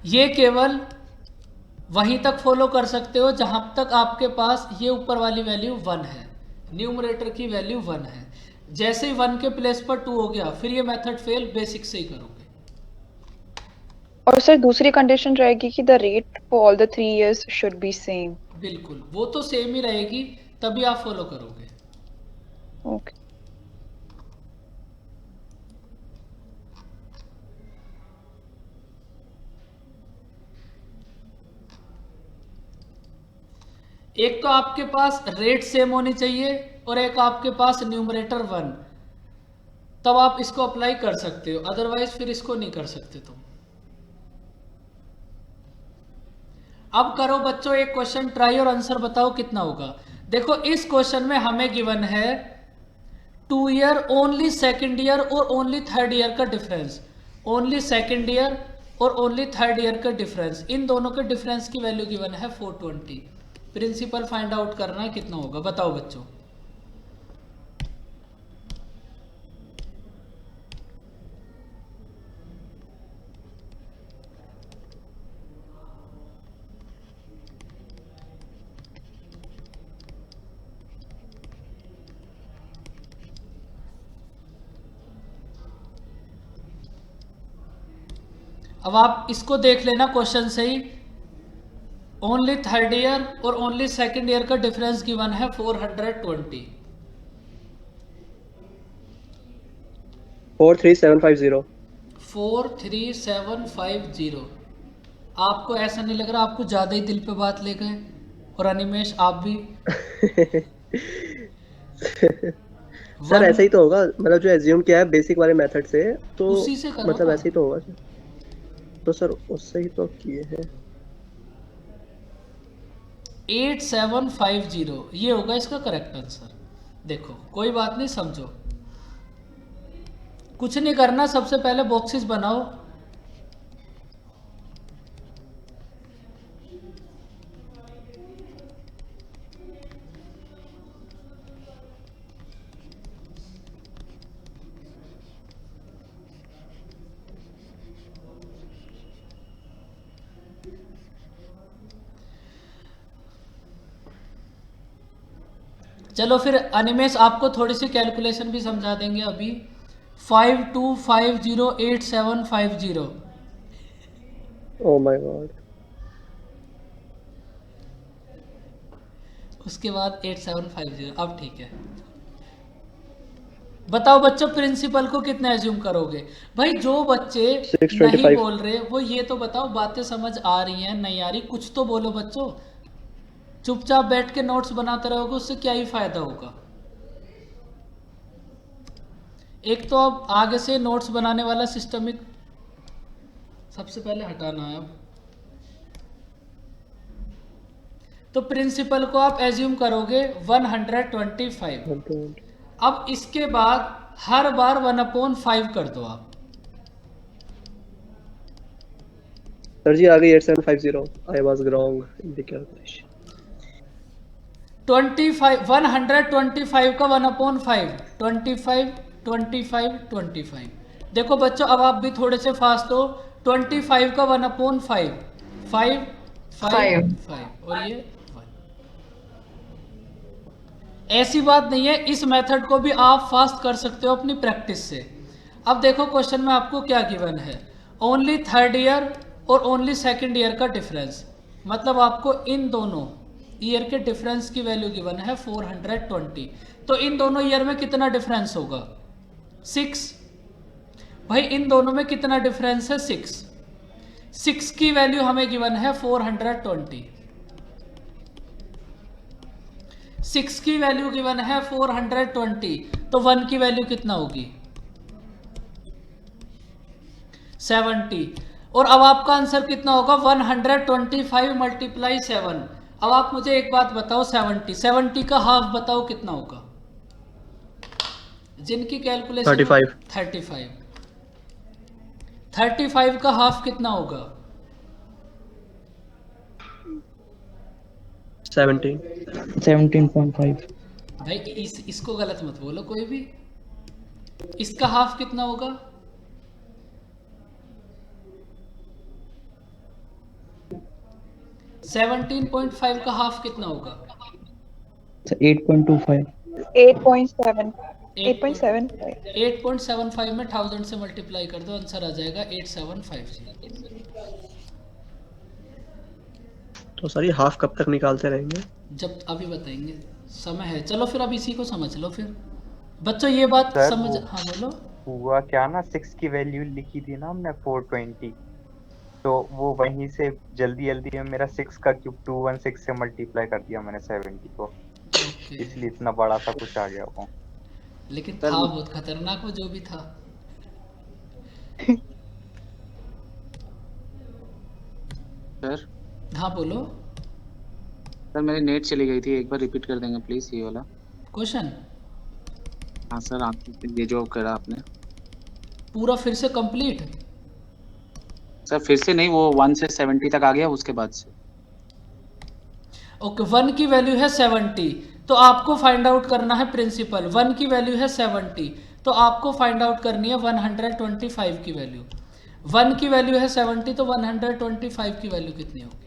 ये केवल वहीं तक फॉलो कर सकते हो जहां तक आपके पास ये ऊपर वाली वैल्यू 1 है, न्यूमरेटर की वैल्यू 1 है। जैसे ही 1 के प्लेस पर 2 हो गया फिर ये मेथड फेल, बेसिक से ही करोगे। और सर दूसरी कंडीशन रहेगी कि the rate for all the 3 years should be same. बिल्कुल, वो तो सेम ही रहेगी, तभी आप फॉलो करोगे। ओके। एक तो आपके पास रेट सेम होनी चाहिए और एक आपके पास न्यूमरेटर 1, तब आप इसको अप्लाई कर सकते हो, अदरवाइज फिर इसको नहीं कर सकते तुम। अब करो बच्चों एक क्वेश्चन ट्राई और आंसर बताओ कितना होगा। देखो इस क्वेश्चन में हमें गिवन है 2 year ओनली सेकेंड ईयर और ओनली थर्ड ईयर का डिफरेंस, ओनली सेकेंड ईयर और ओनली थर्ड ईयर का डिफरेंस, इन दोनों के डिफरेंस की वैल्यू गिवन है 420। प्रिंसिपल फाइंड आउट करना है कितना होगा, बताओ बच्चों। अब आप इसको देख लेना क्वेश्चन से ही, ओनली थर्ड ईयर और ओनली सेकेंड ईयर का डिफरेंस गिवन है 420। 43750। 43750। आपको ऐसा नहीं लग रहा आपको ज्यादा ही दिल पे बात ले गए? और अनिमेश आप भी? सर ऐसा ही तो होगा, मतलब जो एज्यूम किया है बेसिक वाले मेथड से, तो उसी से करो मतलब ना। ऐसे ही तो होगा सर। तो सर उससे ही तो किए हैं। 8750 ये होगा इसका करेक्ट आंसर। देखो कोई बात नहीं, समझो, कुछ नहीं करना, सबसे पहले बॉक्सेस बनाओ। चलो फिर अनिमेश आपको थोड़ी सी कैलकुलेशन भी समझा देंगे अभी। 52508750। Oh my God. उसके बाद 8750। अब ठीक है, बताओ बच्चों प्रिंसिपल को कितना एज्यूम करोगे? भाई जो बच्चे 625। नहीं बोल रहे वो ये तो बताओ बातें समझ आ रही हैं नहीं आ रही, कुछ तो बोलो बच्चों। चुपचाप बैठ के नोट्स बनाते रहोगे उससे क्या ही फायदा होगा। एक तो अब आगे से नोट्स बनाने वाला सिस्टमिक सबसे पहले हटाना है। अब तो प्रिंसिपल को आप एज्यूम करोगे 125। अब इसके बाद हर बार 1/5 कर दो आप। सर जी आ गई 8750। I was wrong in the calculation. 125 का 1/5, 25। देखो बच्चों अब आप भी थोड़े से फास्ट हो। 25 का 1/5, 5 और ये 1। ऐसी बात नहीं है, इस मेथड को भी आप फास्ट कर सकते हो अपनी प्रैक्टिस से। अब देखो क्वेश्चन में आपको क्या गिवन है, ओनली थर्ड ईयर और ओनली सेकेंड ईयर का डिफरेंस, मतलब आपको इन दोनों ईयर के डिफरेंस की वैल्यू गिवन है 420। तो इन दोनों ईयर में कितना डिफरेंस होगा? 6। भाई इन दोनों में कितना डिफरेंस है? 6 की वैल्यू हमें गिवन है 420। 6 की वैल्यू गिवन है 420, तो 1 की वैल्यू कितना होगी? 70। और अब आपका आंसर कितना होगा? 125 मल्टीप्लाई 7। अब आप मुझे एक बात बताओ, 70 का हाफ बताओ कितना होगा? जिनकी कैलकुलेशन 35 का हाफ कितना होगा? 17.5। भाई इसको गलत मत बोलो कोई भी। इसका हाफ कितना होगा? 17.5 का हाफ कितना होगा? 8.25 8.7 8.75 8.75 में 1000 से मल्टीप्लाई कर दो, आंसर आ जाएगा 8750। तो सर ये हाफ कब तक निकालते रहेंगे? जब अभी बताएंगे, समय है। चलो फिर अब इसी को समझ लो फिर बच्चों, ये बात सर, समझ। वो- हाँ बोलो। हुआ क्या ना, 6 की वैल्यू लिखी थी ना हमने 420, तो वो वहीं से जल्दी जल्दी में मेरा 6 का क्यूब 216 से मल्टीप्लाई कर दिया मैंने 70 को, ओके, इसलिए इतना बड़ा सा कुछ आ गया वो। लेकिन सर, था बहुत खतरनाक वो जो भी था। सर हाँ बोलो। सर मेरी नेट चली गई थी, एक बार रिपीट कर देंगे प्लीज ये वाला। क्वेश्चन हाँ सर, आप ये जो करा आपने। पूरा फिर से कंप्लीट। सर फिर से नहीं, वो 1 से 70 तक आ गया उसके बाद से। ओके, 1 की वैल्यू है 70, तो आपको फाइंड आउट करना है प्रिंसिपल। 1 की वैल्यू है 70, तो आपको फाइंड आउट करनी है 125 की वैल्यू। 1 की वैल्यू है 70, तो 125 की वैल्यू कितनी होगी?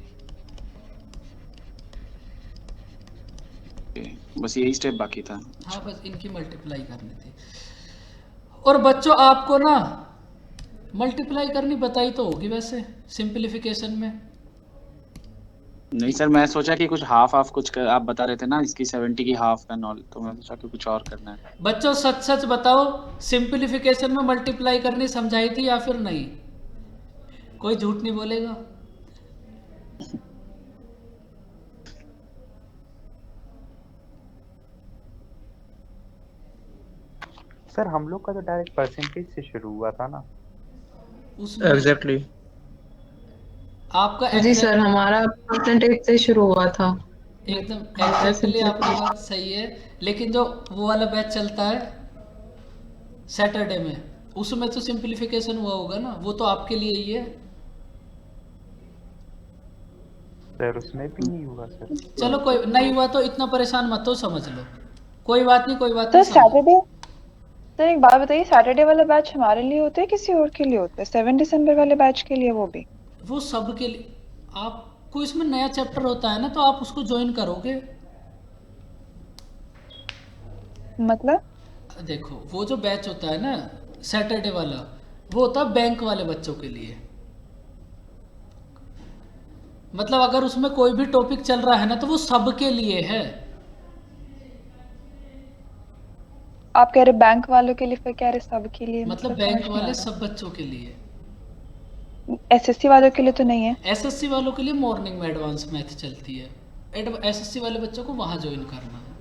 ओके, बस यही स्टेप बाकी था। हाँ बस इनकी मल्टीप्लाई करनी थी। और बच्चों आपको ना मल्टीप्लाई करनी बताई तो होगी वैसे सिंपलीफिकेशन में। नहीं सर, मैं सोचा कि कुछ हाफ हाफ कुछ आप बता रहे थे ना, इसकी 70 की हाफ का नॉल, तो मैं सोचा कि कुछ और करना है। बच्चों सच सच बताओ, सिंपलीफिकेशन में मल्टीप्लाई करनी समझाई थी या फिर नहीं? कोई झूठ नहीं बोलेगा। सर हम लोग का तो डायरेक्ट परसेंटेज से शुरू हुआ था ना। उसमें एग्जैक्टली। आपका जी सर, हमारा परसेंटेज से शुरू हुआ था। एकदम एग्जैक्टली आपकी बात सही है, लेकिन जो वो वाला बैच चलता है सैटरडे में, उसमें तो सिंपलीफिकेशन हुआ होगा ना, वो तो आपके लिए ही है। सर उसमें भी नहीं हुआ सर। चलो कोई नहीं हुआ तो इतना परेशान मत हो, समझ लो। कोई बात नहीं, कोई बात सर नहीं, समझ लो। सैटरडे सर एक बात बताइए, सैटरडे वाला बैच हमारे लिए होता है किसी और के लिए होता है? 7 दिसंबर वाले बैच के लिए वो भी? वो सब के लिए। आपको इसमें नया चैप्टर होता है ना, तो आप उसको ज्वाइन करोगे। मतलब देखो वो जो बैच होता है ना सैटरडे वाला, वो होता है बैंक वाले बच्चों के लिए। मतलब अगर उसमें कोई भी टॉपिक चल रहा है ना, तो वो सबके लिए है। आप कह रहे बैंक वालों के लिए, फिर कह रहे सब के लिए? मतलब बैंक वाले सब बच्चों के लिए। एसएससी वालों के लिए तो नहीं है? एसएससी वालों के लिए मॉर्निंग में एडवांस मैथ चलती है। एसएससी वाले बच्चों को वहां ज्वाइन करना है।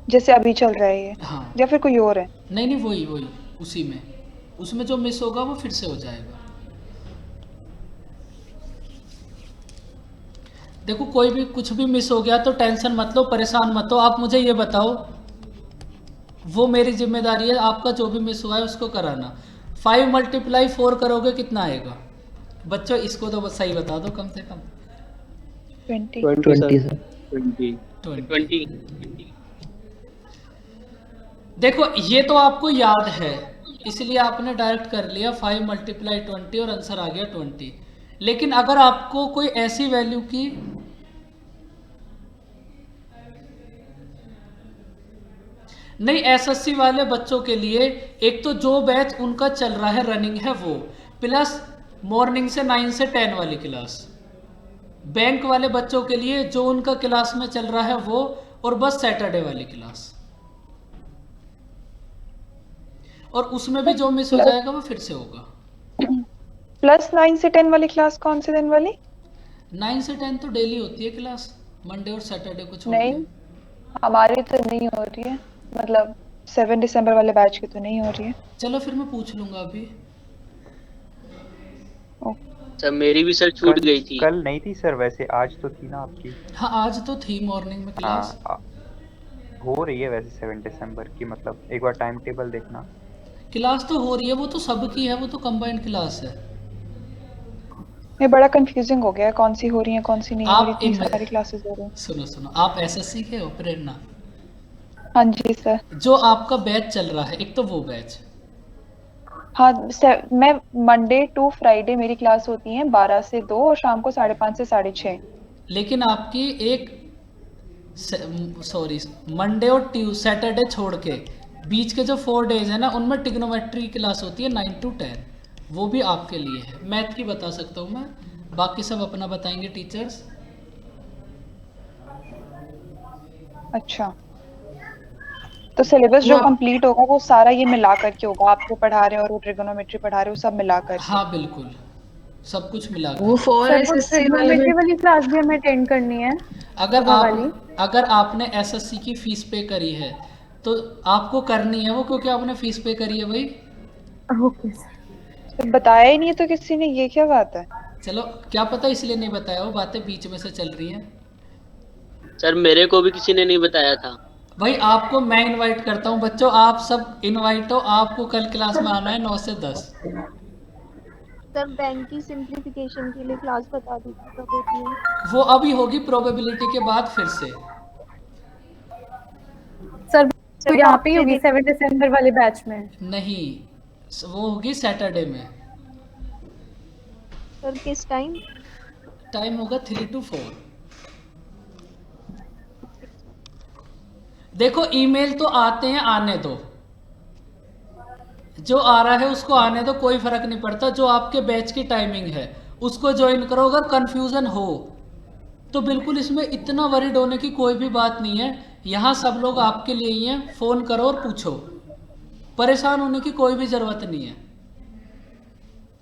जैसे अभी चल रहा है ये, हाँ, या फिर कोई और है? नहीं नहीं, वही वही उसी में। उसमें जो मिस होगा वो फिर से हो जाएगा। देखो कोई भी कुछ भी मिस हो गया तो टेंशन मत लो, परेशान मत हो। आप मुझे ये बताओ, वो मेरी जिम्मेदारी है, आपका जो भी मिस हुआ है उसको कराना। 5 × 4 करोगे कितना आएगा? बच्चों इसको तो बस सही बता दो कम से कम। 20 20 सर। 20। देखो ये तो आपको याद है, इसलिए आपने डायरेक्ट कर लिया 5 × 20 और आंसर आ गया 20। लेकिन अगर आपको कोई ऐसी वैल्यू की नहीं, एसएससी वाले बच्चों के लिए एक तो जो बैच उनका चल रहा है रनिंग है वो, प्लस मॉर्निंग से 9 से 10 वाली क्लास। बैंक वाले बच्चों के लिए जो उनका क्लास में चल रहा है वो, और बस सैटरडे वाली क्लास। और उसमें भी जो मिस हो जाएगा वो फिर से होगा। प्लस 9 से 10 वाली क्लास कौन से दिन वाली? 9 से 10 तो डेली होती है क्लास, मंडे और सैटरडे को छोड़ नहीं, के। हमारी तो नहीं हो रही है, मतलब 7 दिसंबर वाले बैच की तो नहीं हो रही है। चलो फिर मैं पूछ लूंगा अभी। सर मेरी भी सर छूट कल- गई थी। कल नहीं थी सर, वैसे आज तो थी ना आपकी? हाँ आज तो थी मॉर्निंग में क्लास। हाँ, हो रही है वैसे 7 दिसंबर की, मतलब एक बार टाइम टेबल देखना। क्लास तो हो रही है, वो तो सबकी है, वो तो कंबाइंड क्लास है। ये बड़ा कंफ्यूजिंग हो गया है, कौन सी हो रही है कौन सी नहीं हो आप रही, इतनी एक- सारी क्लासेस हो रही हैं। सुनो सुनो, आप एसएससी के हो प्रेरणा? हाँ जी सर। जो आपका बैच चल रहा है, एक तो वो बैच, हाँ मैं मंडे टू फ्राइडे मेरी क्लास होती है 12 से 2 और शाम को 5:30 से 6:30। लेकिन आपकी एक सॉरी मंडे और सैटरडे छोड़ के बीच के जो 4 डेज है ना, उनमें टिग्नोमेट्री क्लास होती है 9 to 10, वो भी आपके लिए है। मैथ की बता सकता हूँ मैं, बाकी सब अपना बताएंगे टीचर्स। अच्छा, तो सिलेबस जो कंप्लीट होगा वो सारा ये मिला करके होगा, आप जो पढ़ा रहे हो और वो ट्रिगोनोमेट्री पढ़ा रहे हो सब मिला करके? हाँ बिल्कुल, सब कुछ मिला वो कर। 4 सर वो एसएससी वाले ट्रिग्नोमेट्री में वाली क्लास भी हमें अटेंड करनी है, अगर आपने एसएससी की फीस पे करी है तो आपको करनी है वो, क्योंकि आपने फीस पे करी है भाई। Okay sir. तो बताया ही नहीं है तो किसी ने, ये क्या बात है? चलो क्या पता इसलिए नहीं बताया, वो बातें बीच में से चल रही हैं। सर मेरे को भी किसी ने नहीं बताया था। भाई आपको मैं इनवाइट करता हूँ बच्चों, आप सब इनवाइट हो, आपको कल क्लास में आना है 9 से 10। सर बैंक की सिंप्लीफिकेशन के लिए क्लास बता दीजिए कब होती है। वो अभी होगी प्रोबेबिलिटी के बाद फिर से। सर तो यहाँ पे ही होगी 7 दिसंबर वाले बैच में? नहीं, वो होगी सैटरडे में। सर किस टाइम? टाइम होगा 3 to 4। देखो ईमेल तो आते हैं, आने दो, जो आ रहा है उसको आने दो, कोई फर्क नहीं पड़ता। जो आपके बैच की टाइमिंग है उसको ज्वाइन करो। अगर कंफ्यूजन हो तो बिल्कुल इसमें इतना वरीड होने की कोई भी बात नहीं है, यहाँ सब लोग आपके लिए ही हैं। फोन करो और पूछो, परेशान होने की कोई भी जरूरत नहीं है।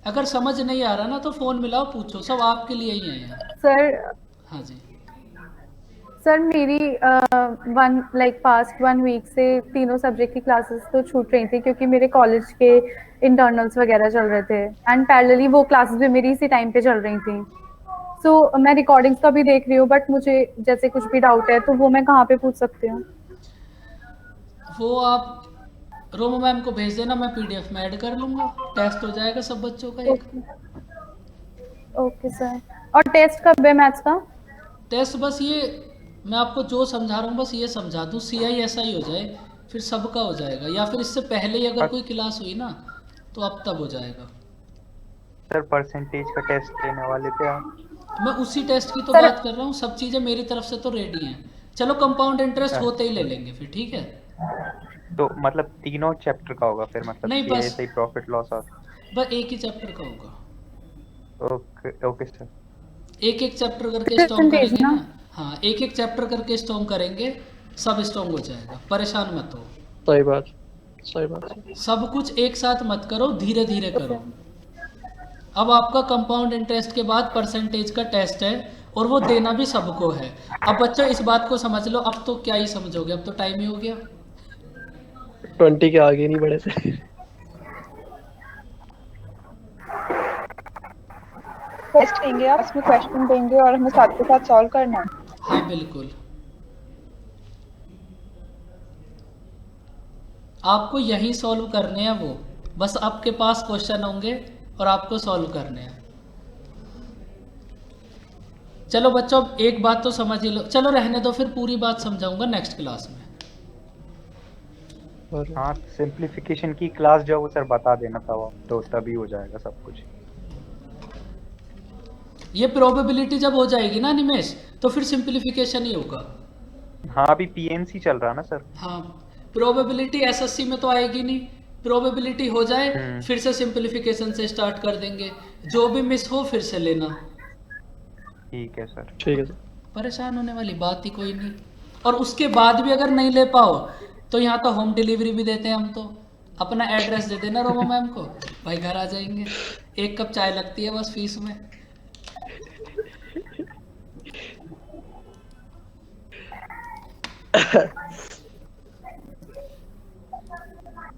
अगर समझ नहीं आ रहा ना तो फोन मिलाओ, पूछो, सब आपके लिए ही है यहाँ। सर हाँ जी सर मेरी पास्ट 1 वीक से तीनों सब्जेक्ट की क्लासेस तो छूट रही थी क्योंकि मेरे कॉलेज के इंटरनल्स वगैरह चल रहे थे, एंड पैरेलली वो क्लासेस भी मेरी इसी टाइम पे चल रही थी। सो मैं रिकॉर्डिंग्स का भी देख रही हूँ, बट मुझे जैसे कुछ भी डाउट है तो वो मैं कहाँ पे पूछ सकती हूँ? वो आप रोमो मैम को भेज देना, मैं पीडीएफ में ऐड कर लूँगा, टेस्ट हो जाएगा सब बच्चों का एक। Okay sir. और टेस्ट कब है मैथ्स का? टेस्ट बस ये मैं आपको जो समझा रहा हूँ बस ये समझा दूँ, CISI हो जाए फिर सबका हो जाएगा, या फिर इससे पहले ही अगर कोई क्लास हुई ना तो अब तब हो जाएगा। सर परसेंटेज का टेस्ट लेने वाले थे आप? मैं उसी टेस्ट की तो बात कर रहा हूँ, सब चीज़ें मेरी तरफ से तो रेडी हैं। चलो कंपाउंड इंटरेस्ट होते ही ले लेंगे फिर, ठीक है? तो मतलब तीनों चैप्टर का होगा फिर, मतलब नहीं, बस CISI प्रॉफिट लॉस और बस एक ही चैप्टर का होगा। Okay sir. एक एक चैप्टर करके स्टॉक करेंगे ना। हाँ, एक एक चैप्टर करके स्टॉक करेंगे, सब स्टॉक हो जाएगा, परेशान मत हो। सही बात, सही बात। सब कुछ एक साथ मत करो, धीरे धीरे करो। अब आपका कंपाउंड इंटरेस्ट के बाद परसेंटेज का टेस्ट है और वो देना भी सबको है। अब बच्चों इस बात को समझ लो, अब तो क्या ही समझोगे, अब तो टाइम ही हो गया। 20 के आगे नहीं बढ़े थे। टेस्ट लेंगे आप, इसमें क्वेश्चन देंगे और हमें साथ के साथ सॉल्व करना है? हाँ बिल्कुल, आपको यही सॉल्व करने हैं वो, बस आपके पास क्वेश्चन होंगे और आपको सॉल्व करने हैं। चलो बच्चों अब एक बात तो समझ ही लो, चलो रहने दो, फिर पूरी बात समझाऊंगा नेक्स्ट क्लास में। हाँ सिंप्लीफिकेशन की क्लास जो वो सर बता देना था वो, तो तभी हो जाएगा सब कुछ। ये प्रोबेबिलिटी जब हो जाएगी ना निमेश, तो फिर सिंप्लीफिकेशन ही होगा। हाँ अभी PNC चल रहा ना सर। हाँ, प्रोबेबिलिटी SSC में तो आएगी नहीं, प्रोबेबिलिटी हो जाए फिर से सिंप्लीफिकेशन से स्टार्ट कर देंगे, जो भी मिस हो फिर से लेना। ठीक है सर। ठीक है सर। परेशान होने वाली बात ही कोई नहीं। और उसके बाद भी अगर नहीं ले पाओ तो यहाँ तो होम डिलीवरी भी देते हैं हम, तो अपना एड्रेस दे देना रोमा मैम को, भाई घर आ जाएंगे। 1 कप चाय लगती है बस फीस में।